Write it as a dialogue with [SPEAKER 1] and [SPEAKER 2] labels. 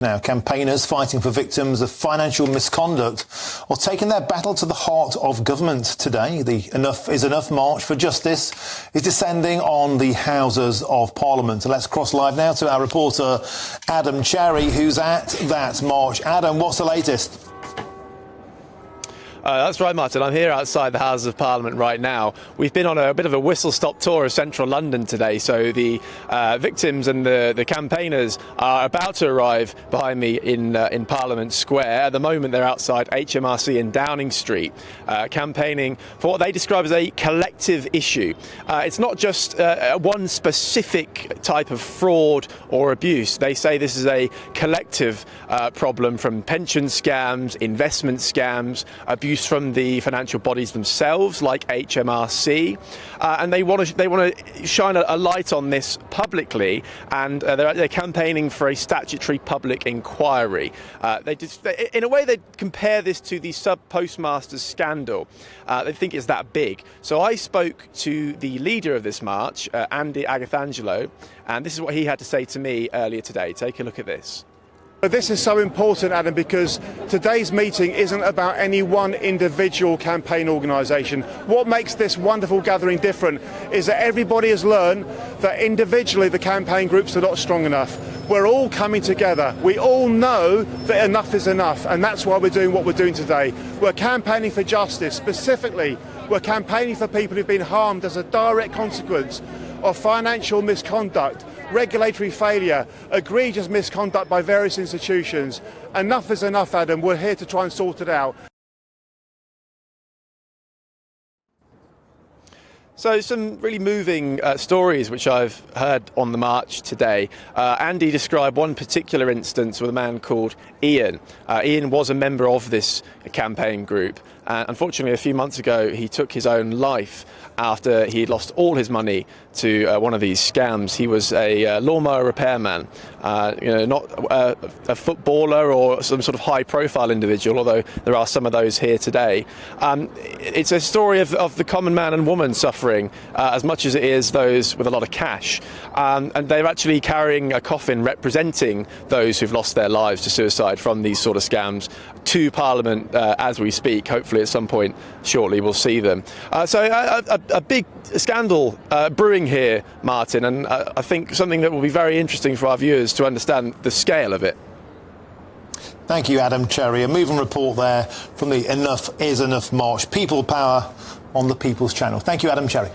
[SPEAKER 1] Now, campaigners fighting for victims of financial misconduct are taking their battle to the heart of government today. The Enough is Enough march for justice is descending on the Houses of Parliament. Let's cross live now to our reporter Adam Cherry, who's at that march. Adam, what's the latest?
[SPEAKER 2] That's right, Martin. I'm here outside the Houses of Parliament right now. We've been on a bit of a whistle-stop tour of central London today, so the victims and the campaigners are about to arrive behind me in Parliament Square. At the moment, they're outside HMRC in Downing Street, campaigning for what they describe as a collective issue. It's not just one specific type of fraud or abuse. They say this is a collective problem, from pension scams, investment scams, abuse from the financial bodies themselves, like HMRC, and they want to shine a light on this publicly, and they're campaigning for a statutory public inquiry. In a way, they compare this to the sub-postmasters scandal. They think it's that big. So I spoke to the leader of this march, Andy Agathangelo, and this is what he had to say to me earlier today. Take a look at this.
[SPEAKER 3] But this is so important, Adam, because today's meeting isn't about any one individual campaign organisation. What makes this wonderful gathering different is that everybody has learned that individually the campaign groups are not strong enough. We're all coming together. We all know that enough is enough, and that's why we're doing what we're doing today. We're campaigning for justice. Specifically, we're campaigning for people who've been harmed as a direct consequence of financial misconduct, regulatory failure, egregious misconduct by various institutions. Enough is enough, Adam. We're here to try and sort it out.
[SPEAKER 2] So some really moving stories which I've heard on the march today. Andy described one particular instance with a man called Ian. Ian was a member of this campaign group. Unfortunately, a few months ago, he took his own life after he lost all his money to one of these scams. He was a lawnmower repairman, not a footballer or some sort of high-profile individual, although there are some of those here today. It's a story of the common man and woman suffering as much as it is those with a lot of cash. And they're actually carrying a coffin representing those who've lost their lives to suicide from these sort of scams to Parliament as we speak. Hopefully at some point shortly we'll see them. So a big scandal brewing here, Martin, and I think something that will be very interesting for our viewers to understand the scale of it.
[SPEAKER 1] Thank you, Adam Cherry. A moving report there from the Enough is Enough march. People power on the People's Channel. Thank you, Adam Cherry.